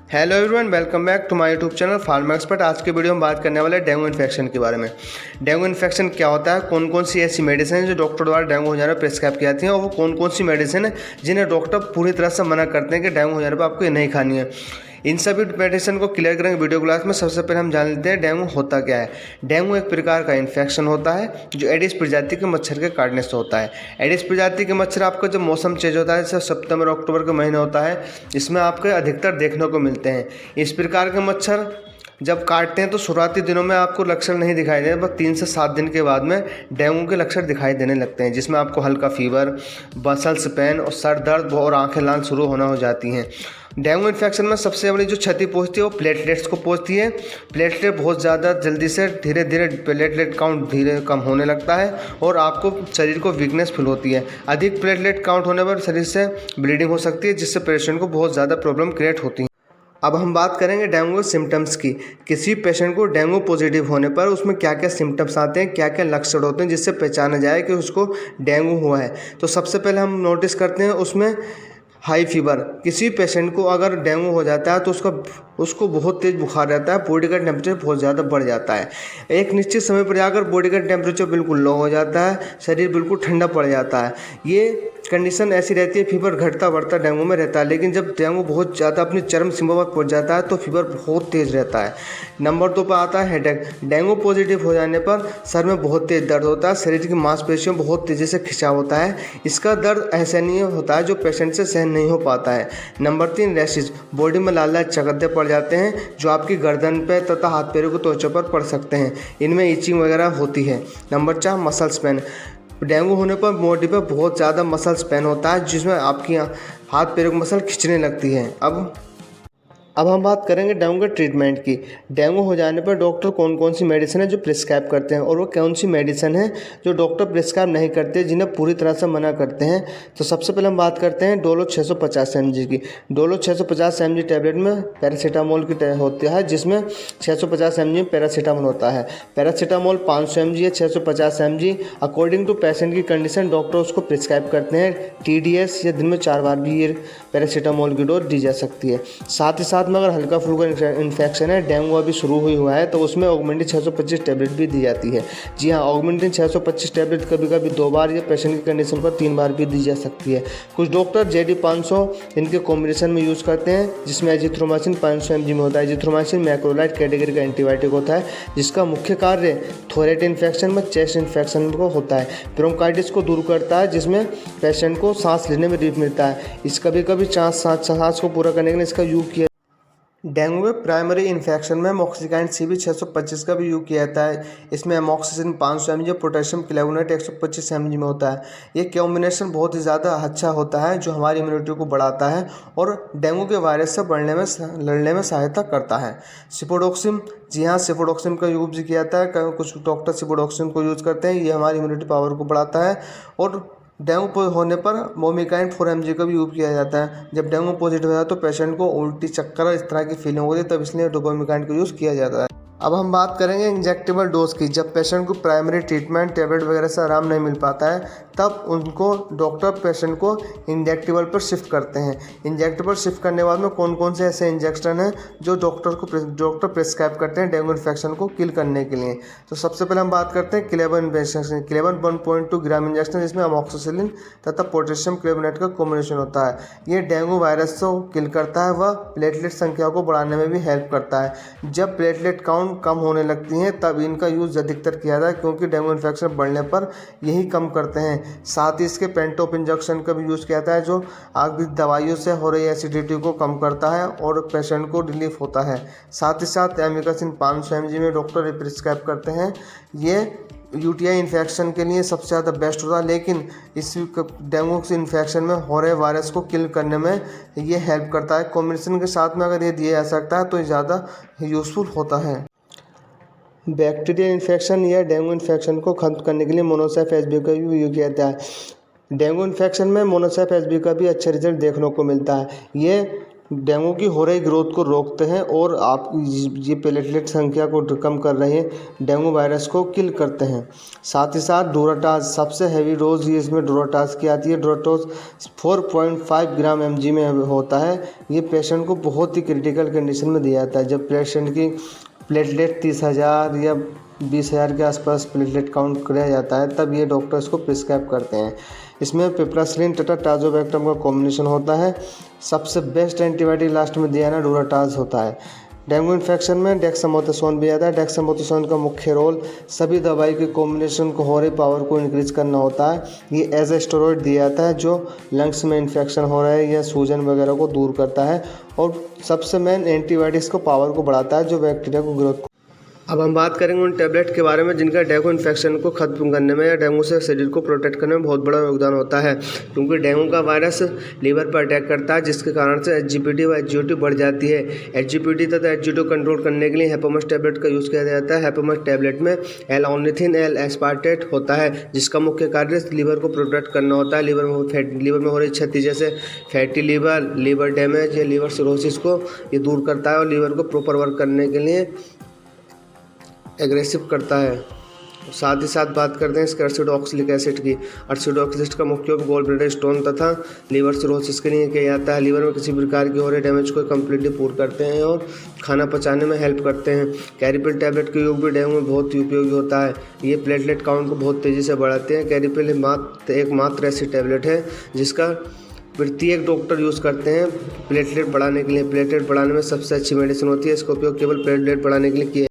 Hello everyone, welcome back to my YouTube channel pharma expert. आज के video में बात करने वाले डेंगू इन्फेक्शन के बारे में। डेंगू इन्फेक्शन क्या होता है, कौन कौन सी ऐसी मेडिसिन है जो डॉक्टर द्वारा डेंगू हो जाने पर प्रिस्क्राइब की जाती हैं, और वो कौन कौन सी मेडिसिन है जिन्हें डॉक्टर पूरी तरह से मना करते हैं कि डेंगू हो जाने पर आपको ये नहीं खानी है। इन सभी मेडिसिन को क्लियर करेंगे वीडियो क्लास में। सबसे पहले हम जान लेते हैं डेंगू होता क्या है। डेंगू एक प्रकार का इन्फेक्शन होता है जो एडिस प्रजाति के मच्छर के काटने से होता है। एडिस प्रजाति के मच्छर आपका जब मौसम चेंज होता है, जैसे सितंबर अक्टूबर के महीने होता है, इसमें आपके अधिकतर देखने को मिलते हैं। इस प्रकार के मच्छर जब काटते हैं तो शुरुआती दिनों में आपको लक्षण नहीं दिखाई देते, बस 3 से 7 दिन के बाद में डेंगू के लक्षण दिखाई देने लगते हैं, जिसमें आपको हल्का फीवर, मसल्स पेन और सर दर्द और आंखें लाल शुरू होना हो जाती हैं। डेंगू इन्फेक्शन में सबसे बड़ी जो क्षति पहुंचती है वो प्लेटलेट्स को पहुंचती है। प्लेटलेट बहुत ज़्यादा जल्दी से धीरे धीरे प्लेटलेट काउंट धीरे कम होने लगता है और आपको शरीर को वीकनेस फील होती है। अधिक प्लेटलेट काउंट होने पर शरीर से ब्लीडिंग हो सकती है, जिससे पेशेंट को बहुत ज़्यादा प्रॉब्लम क्रिएट होती है। अब हम बात करेंगे डेंगू के सिम्टम्स की। किसी पेशेंट को डेंगू पॉजिटिव होने पर उसमें क्या क्या सिम्टम्स आते हैं, क्या क्या लक्षण होते हैं जिससे पहचाना जाए कि उसको डेंगू हुआ है। तो सबसे पहले हम नोटिस करते हैं उसमें हाई फीवर। किसी पेशेंट को अगर डेंगू हो जाता है तो उसको बहुत तेज़ बुखार रहता है, बॉडी का टेम्परेचर बहुत ज़्यादा बढ़ जाता है। एक निश्चित समय पर जाकर बॉडी का टेम्परेचर बिल्कुल लो हो जाता है, शरीर बिल्कुल ठंडा पड़ जाता है। ये कंडीशन ऐसी रहती है, फीवर घटता बढ़ता डेंगू में रहता है, लेकिन जब डेंगू बहुत ज़्यादा अपनी चरम सीमा पर पहुंच जाता है तो फीवर बहुत तेज़ रहता है। नंबर 2 पर आता है हेडेक। डेंगू पॉजिटिव हो जाने पर सर में बहुत तेज़ दर्द होता है, शरीर की मांसपेशियों में बहुत तेज़ी से खिंचाव होता है। इसका दर्द असहनीय होता है जो पेशेंट से सहन नहीं हो पाता है। Number 3 rashes. बॉडी में लाल लाल चकत्ते पड़ जाते हैं जो आपकी गर्दन पर तथा हाथ पैरों की त्वचा पर पड़ सकते हैं। इनमें इचिंग वगैरह होती है। Number 4 muscles pain. डेंगू होने पर बॉडी पर बहुत ज़्यादा मसल्स पेन होता है, जिसमें आपकी हाथ पैरों की मसल खिंचने लगती है। अब हम बात करेंगे डेंगू के ट्रीटमेंट की। डेंगू हो जाने पर डॉक्टर कौन कौन सी मेडिसिन है जो प्रिस्क्राइब करते हैं, और वो कौन सी मेडिसिन है जो डॉक्टर प्रिस्क्राइब नहीं करते, जिन्हें पूरी तरह से मना करते हैं। तो सबसे पहले हम बात करते हैं डोलो 650 mg की। डोलो 650 mg टैबलेट में पैरासीटामोल की होती है, जिसमें 650 mg पैरासीटामोल होता है। पैरासीटामोल 500 mg या 650 mg अकॉर्डिंग टू पेशेंट की कंडीशन डॉक्टर उसको प्रिस्क्राइब करते हैं। TDS या दिन में 4 बार भी ये पैरासीटामोल की डोज दी जा सकती है। साथ ही साथ में अगर हल्का फुल्का इन्फेक्शन है, डेंगू अभी शुरू हुआ है, तो उसमें ऑगमेंटिन 625 टैबलेट भी दी जाती है। जी हाँ, ऑगमेंटिन 625 टैबलेट कभी कभी 2 बार या पेशेंट की कंडीशन पर 3 बार भी दी जा सकती है। कुछ डॉक्टर JD500 इनके कॉम्बिनेशन में यूज़ करते हैं, जिसमें एजिथ्रोमाइसिन 500 mg में होता है। एजिथ्रोमाइसिन मैक्रोलाइड कैटेगरी का एंटीबायोटिक होता है, जिसका मुख्य कार्य थोरेट इन्फेक्शन में चेस्ट इन्फेक्शन को होता है। ब्रोंकाइटिस को दूर करता है, जिसमें पेशेंट को सांस लेने में रिलीफ मिलता है। इस कभी कभी सांस को पूरा करने के लिए इसका यूज किया। डेंगू के प्राइमरी इन्फेक्शन में अमोक्सिसिलिन CB 625 का भी यूज किया जाता है। इसमें अमोक्सिसिलिन 500 mg, पोटेशियम क्लेवोनेट 125 mg में होता है। ये कॉम्बिनेशन बहुत ही ज़्यादा अच्छा होता है, जो हमारी इम्यूनिटी को बढ़ाता है और डेंगू के वायरस से लड़ने में सहायता करता है। सिपोडोक्सिन, जी हाँ, सिपोडोक्सिन का यूज किया जाता है। कुछ डॉक्टर सिपोडोक्सिन को यूज़ करते हैं, ये हमारी इम्यूनिटी पावर को बढ़ाता है। और डेंगू होने पर मोमिकाइन 4 mg का भी यूज़ किया जाता है। जब डेंगू पॉजिटिव होता है तो पेशेंट को उल्टी, चक्कर इस तरह की फीलिंग होती है, तब इसलिए मोमिकाइन का यूज़ किया जाता है। अब हम बात करेंगे इंजेक्टेबल डोज की। जब पेशेंट को प्राइमरी ट्रीटमेंट टैबलेट वगैरह से आराम नहीं मिल पाता है, तब उनको डॉक्टर पेशेंट को इंजेक्टेबल पर शिफ्ट करते हैं। इंजेक्टेबल शिफ्ट करने के बाद में कौन कौन से ऐसे इंजेक्शन हैं जो डॉक्टर प्रिस्क्राइब करते हैं डेंगू इन्फेक्शन को किल करने के लिए। तो सबसे पहले हम बात करते हैं क्लेवन इंजेक्शन। क्लेवन 1.2 ग्राम इंजेक्शन, जिसमें अमोक्सिसिलिन तथा पोटेशियम क्लेवोनेट का कॉम्बिनेशन होता है। ये डेंगू वायरस को किल करता है, वह प्लेटलेट संख्या को बढ़ाने में भी हेल्प करता है। जब प्लेटलेट काउंट कम होने लगती हैं तब इनका यूज़ अधिकतर किया जाता है, क्योंकि डेंगू इन्फेक्शन बढ़ने पर यही कम करते हैं। साथ ही इसके पेंटोप इंजेक्शन का भी यूज़ किया जाता है, जो आगे दवाइयों से हो रही एसिडिटी को कम करता है और पेशेंट को रिलीफ होता है। साथ ही साथ एमिकासिन 500 mg में डॉक्टर प्रिस्क्राइब करते हैं। ये UTI इन्फेक्शन के लिए सबसे ज़्यादा बेस्ट होता है, लेकिन इस डेंगू के इन्फेक्शन में हो रहे वायरस को किल करने में ये हेल्प करता है। कॉम्बिनेशन के साथ में अगर ये दिया जा सकता है तो ये ज़्यादा यूज़फुल होता है। बैक्टीरियल इन्फेक्शन या डेंगू इन्फेक्शन को खत्म करने के लिए मोनोसैफ HB का भी यूज किया जाता है। डेंगू इन्फेक्शन में मोनोसैफ HB का भी अच्छा रिजल्ट देखने को मिलता है। ये डेंगू की हो रही ग्रोथ को रोकते हैं और आप ये प्लेटलेट संख्या को कम कर रहे हैं, डेंगू वायरस को किल करते हैं। साथ ही साथ डोराटाज सबसे हैवी डोज ये इसमें डोराटाज की आती है। डोराटाज 4.5 ग्राम mg में होता है। ये पेशेंट को बहुत ही क्रिटिकल कंडीशन में दिया जाता है, जब पेशेंट की प्लेटलेट 30,000 या 20,000 के आसपास प्लेटलेट काउंट किया जाता है, तब ये डॉक्टर इसको प्रिस्क्राइब करते हैं। इसमें पिपरासिलिन तथा टाजोबैक्टम का कॉम्बिनेशन होता है। सबसे बेस्ट एंटीबायोटिक लास्ट में दिया ना डोराटाज होता है। डेंगू इन्फेक्शन में डेक्सामेथासोन भी आता है। डेक्सामेथासोन का मुख्य रोल सभी दवाई के कॉम्बिनेशन को हो रही पावर को इंक्रीज करना होता है। ये एज ए स्टेरॉइड दिया जाता है जो लंग्स में इन्फेक्शन हो रहा है या सूजन वगैरह को दूर करता है, और सबसे मेन एंटीबायोटिक्स को पावर को बढ़ाता है जो बैक्टीरिया को ग्रोथ। अब हम बात करेंगे उन टैबलेट के बारे में जिनका डेंगू इन्फेक्शन को खत्म करने में या डेंगू से शरीर को प्रोटेक्ट करने में बहुत बड़ा योगदान होता है, क्योंकि डेंगू का वायरस लीवर पर अटैक करता है, जिसके कारण से एचजीपीटी व एचजीओटी बढ़ जाती है। एचजीपीटी तथा एचजीओटी को कंट्रोल करने के लिए हेपामस टैबलेट का यूज़ किया जाता है। हेपामस टैबलेट में एल-ऑर्निथिन एल-एस्पार्टेट होता है, जिसका मुख्य कार्य लीवर को प्रोटेक्ट करना होता है। लीवर में हो रही क्षति जैसे फैटी लीवर, लीवर डैमेज या लीवर सिरोसिस को ये दूर करता है और लीवर को प्रॉपर वर्क करने के लिए एग्रेसिव करता है। साथ ही साथ बात करते हैं इसके अर्सिडोक्सिलिक एसिड की। अर्सिडोक्सिलिक का मुख्य उपयोग गॉल ब्लैडर स्टोन तथा लीवर सिरोसिस के लिए किया जाता है। लीवर में किसी प्रकार की हो रहे डैमेज को कम्प्लीटली पूर्ण करते हैं और खाना पचाने में हेल्प करते हैं। कैरिपिल टैबलेट का उपयोग भी डेंगू में बहुत ही उपयोगी होता है। ये प्लेटलेट काउंट को बहुत तेज़ी से बढ़ाते हैं। कैरिपिल एकमात्र ऐसी टैबलेट है जिसका प्रत्येक डॉक्टर यूज़ करते हैं प्लेटलेट बढ़ाने के लिए। प्लेटलेट बढ़ाने में सबसे अच्छी मेडिसिन होती है। इसका उपयोग केवल प्लेटलेट बढ़ाने के लिए किया